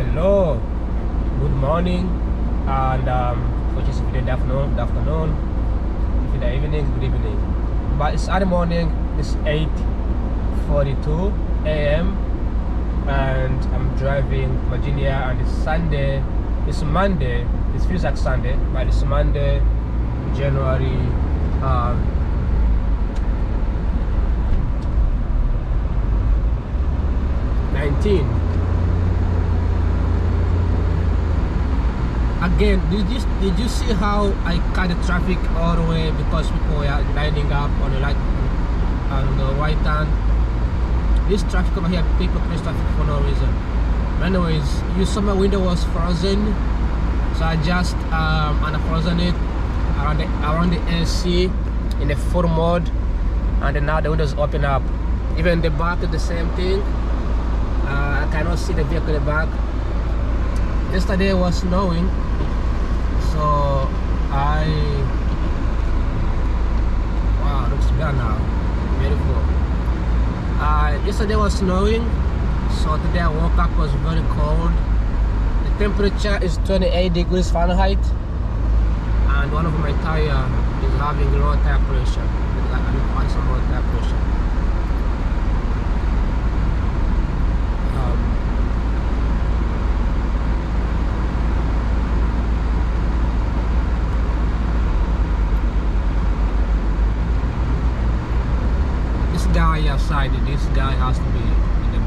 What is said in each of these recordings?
Hello, good morning, and for just if the afternoon, if the evening, good evening. But it's early morning. It's 8:42 a.m. and I'm driving Virginia, and it's Sunday. It's Monday. It feels like Sunday, but it's Monday, January 19. Again, did you see how I cut the traffic all the way because people were lining up on the right hand? This traffic over here, people place traffic for no reason. Anyways, you saw my window was frozen, so I just unfrozen it around the AC in the full mode, and then now the windows open up. Even the back is the same thing. I cannot see the vehicle in the back. Yesterday was snowing, so wow, looks better now. Beautiful. Yesterday was snowing, so today I woke up, was very cold. The temperature is 28 degrees Fahrenheit, and one of my tire is having low tire pressure. I need to find some low tire pressure. Guy outside, this guy has to be in the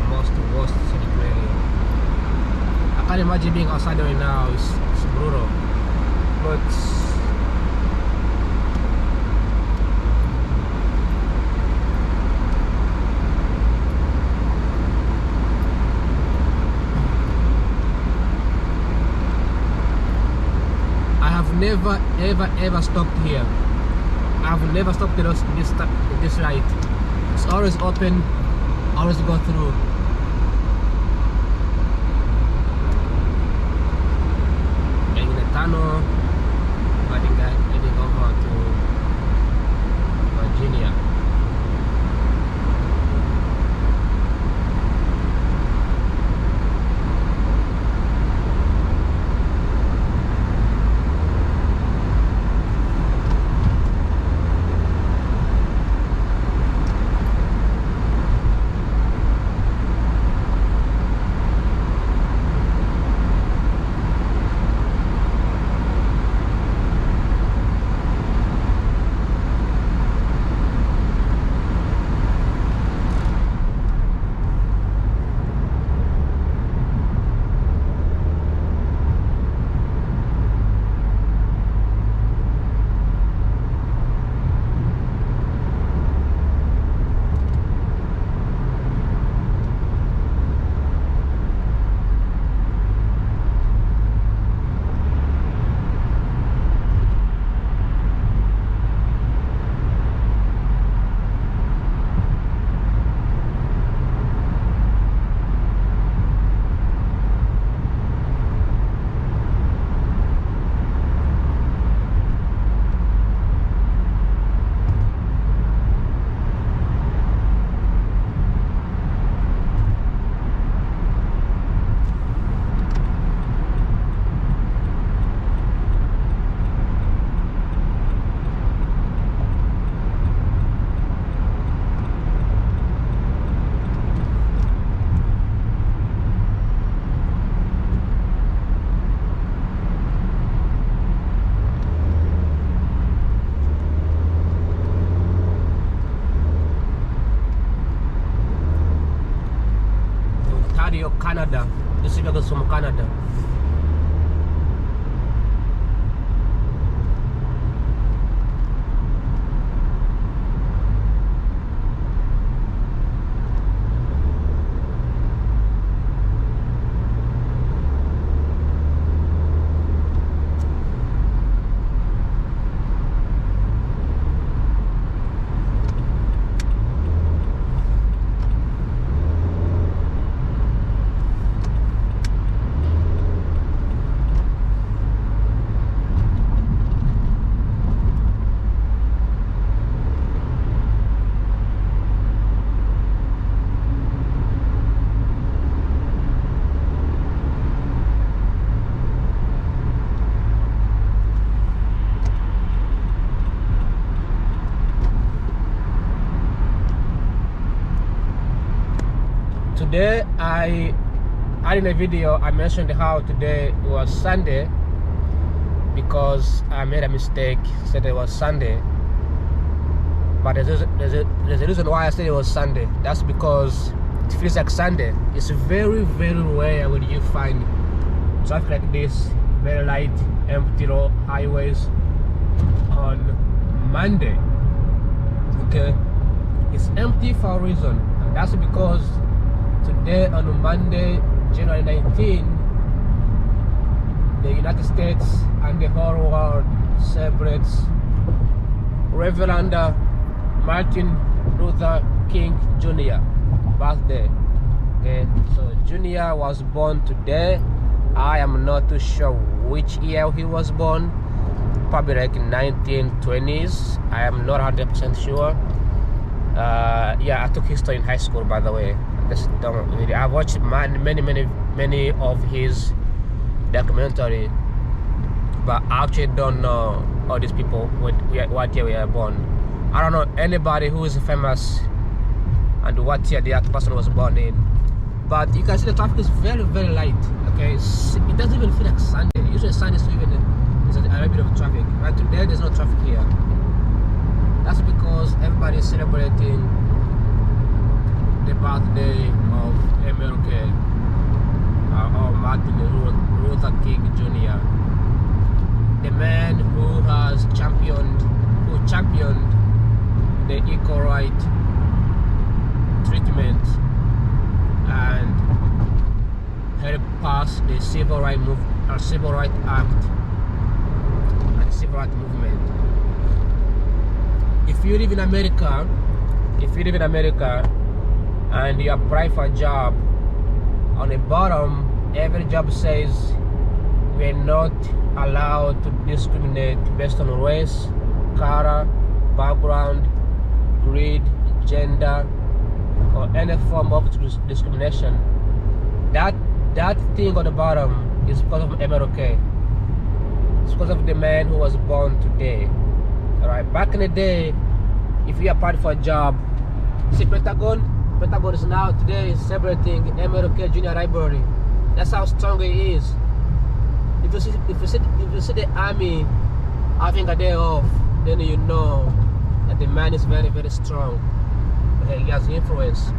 most worst scenic area. I can't imagine being outside right now. It's brutal, but I have never ever stopped here. I've never stopped this light. It's always open, always go through. And in the tunnel, heading over to Virginia. Canada. This is from Canada. today I in a video I mentioned how today was Sunday because I made a mistake, said it was Sunday. But there's a reason why I said it was Sunday. That's because it feels like Sunday. It's very, very rare when you find traffic like this, very light, empty road highways on Monday. Okay, it's empty for a reason, and that's because today on Monday, January 19, the United States and the whole world celebrates Reverend Martin Luther King Jr. birthday. Okay, so Jr. was born today. I am not too sure which year he was born, probably like 1920s. I am not 100% sure. Yeah, I took history in high school, by the way. Just don't really. I watched many of his documentary, but I actually don't know all these people what year we are born. I don't know anybody who is famous and what year the person was born in. But you can see the traffic is very, very light. Okay, it doesn't even feel like Sunday. Usually Sunday is even there's a little bit of traffic. Right today there's no traffic here. That's because everybody is celebrating the birthday of MLK or Martin Luther King Jr. The man who championed the equal right treatment and helped pass the Civil Rights Act and the Civil Rights Movement. If you live in America and you apply for a job, on the bottom every job says we are not allowed to discriminate based on race, color, background, creed, gender, or any form of discrimination. That thing on the bottom is because of MLK. It's because of the man who was born today. Alright, back in the day, if you applied for a job, see Pentagon is now today celebrating MLK Jr. Library. That's how strong he is. If you see the army having a day off, then you know that the man is very, very strong. He has influence.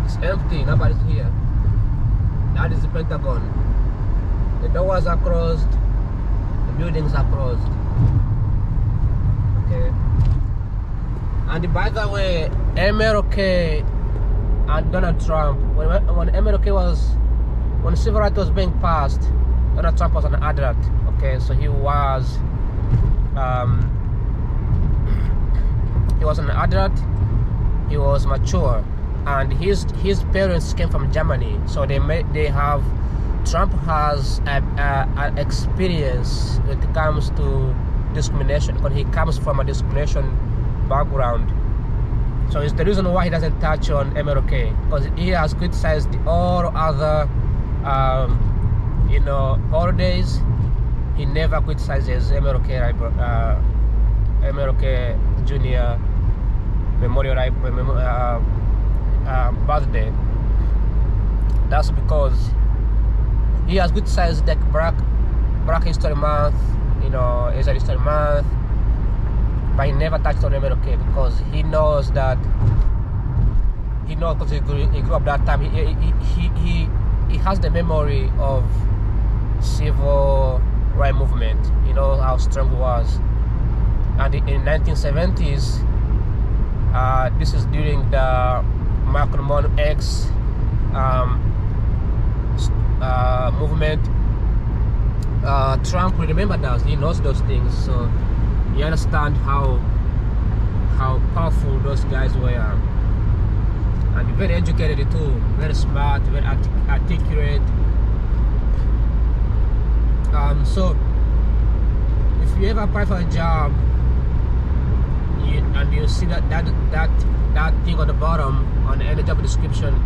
It's empty, nobody's here. That is the Pentagon. The doors are closed, the buildings are closed. Okay. And by the way, MLK and Donald Trump, when civil rights was being passed, Donald Trump was an adult. Okay, so he was an adult. He was mature, and his parents came from Germany, so Trump has an experience when it comes to discrimination, because he comes from a discrimination background. So it's the reason why he doesn't touch on MLK, because he has criticized all other holidays. He never criticizes MLK Jr. Memorial birthday. That's because he has criticized like Black History Month, Asian History Month, but he never touched on MLK because he knows because he grew up that time. He has the memory of civil rights movement. He knows how strong he was. And in 1970s, this is during the Malcolm X movement. Trump will remember that. He knows those things, so you understand how powerful those guys were, and very educated too, very smart, very articulate. So if you ever apply for a job and you see that thing on the bottom on any job description,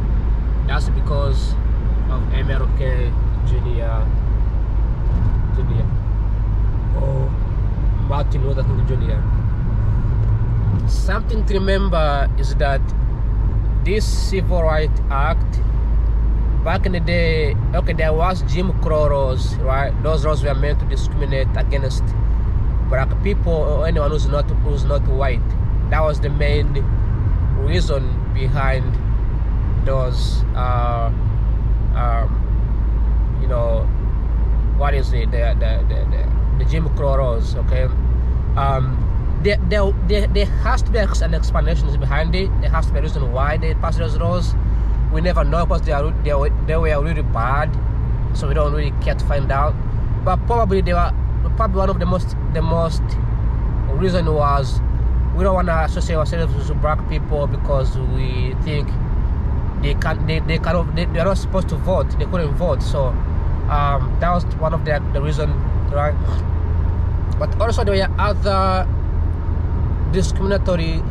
that's because of MLK Jr. or Martin Luther King Jr. Something to remember is that this Civil Rights Act, back in the day, okay, there was Jim Crow laws, right? Those laws were meant to discriminate against black people or anyone who's not white. That was the main reason behind those you know, what is it, the Jim Crow laws, okay? There has to be an explanation behind it. There has to be a reason why they passed those laws. We never know because they were really bad, so we don't really care to find out. But probably one of the most reason was we don't want to associate ourselves with black people because we think they're not supposed to vote. They couldn't vote, so that was one of the reason, right? But also there were other discriminatory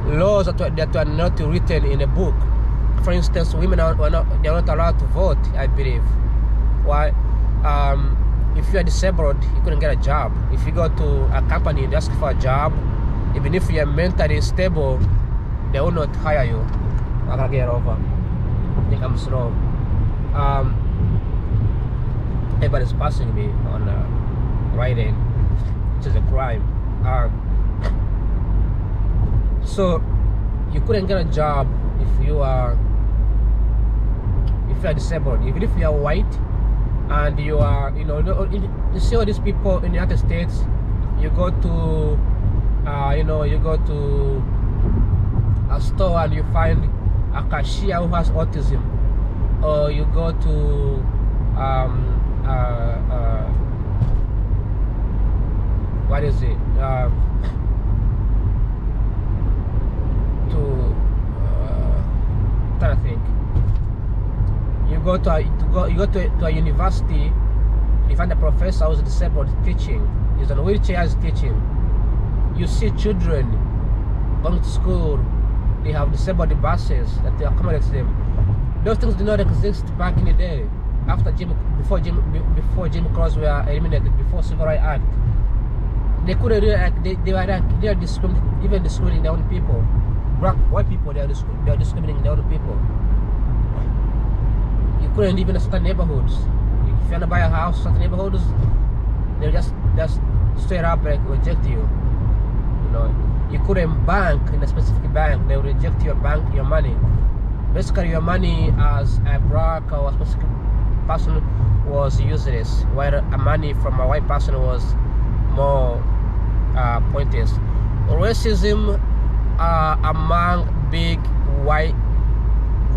laws that were not written in a book. For instance, women are not allowed to vote, I believe. Why? If you are disabled, you couldn't get a job. If you go to a company and ask for a job, even if you are mentally stable, they will not hire you. I gotta get over. I think I'm slow. Everybody's passing me on riding, which is a crime. So you couldn't get a job if you are disabled, even if you are white and you are, you see all these people in the United States. You go to you go to a store and you find a cashier who has autism, or you go to what is it? Trying to think. You go to a university. You find a professor who's disabled teaching. He's on a wheelchair teaching. You see children going to school. They have disabled buses that they accommodate them. Those things did not exist back in the day. Before Jim Crows were eliminated, before Civil Rights Act. They couldn't really, they are discriminating their own people. Black, white people, they are discriminating their own people. You couldn't live in certain neighborhoods. If you want to buy a house in certain neighborhoods, they'll just straight up like reject you. You couldn't bank in a specific bank. They will reject your money. Basically, your money as a black or a specific person was useless, while a money from a white person was more pointless. Racism among big white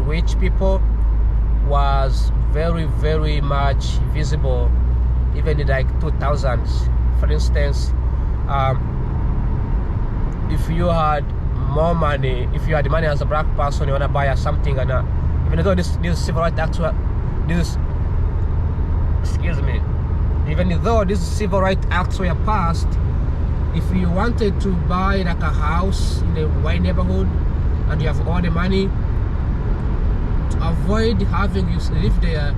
rich people was very, very much visible even in like 2000s. For instance, if you had more money, if you had money as a black person, you want to buy something, and even though this Civil Rights Act, even though these Civil Rights Acts were passed, if you wanted to buy like a house in a white neighborhood and you have all the money, to avoid having you live there,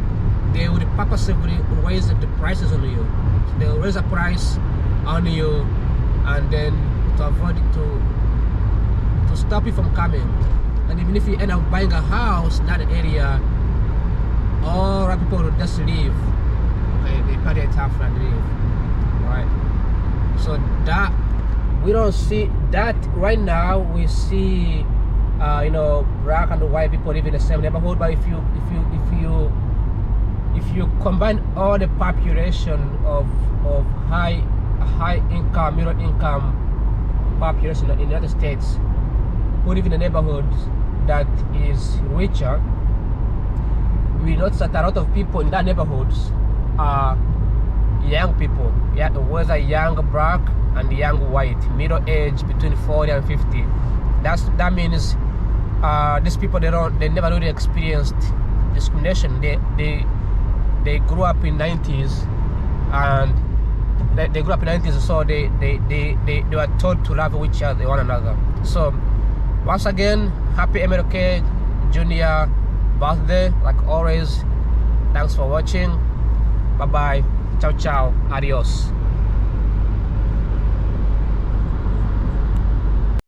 they would purposely raise the prices on you. So they will raise a price on you, and then to avoid it, to stop you from coming. And even if you end up buying a house in that area, all white people will just leave. Okay, they pay their tax and leave. Right? So that we don't see that right now. We see black and white people live in the same neighborhood, but if you combine all the population of high income, middle income population in the United States who live in a neighborhood that is richer, we notice that a lot of people in that neighborhoods are young people, whether young black and young white, middle age between 40 and 50. That means these people, they never really experienced discrimination. They grew up in 90s, and they grew up in 90s, so they were taught to love each other, one another. So once again, happy MLK Jr. birthday, like always. Thanks for watching. Bye bye. Ciao ciao. Adios.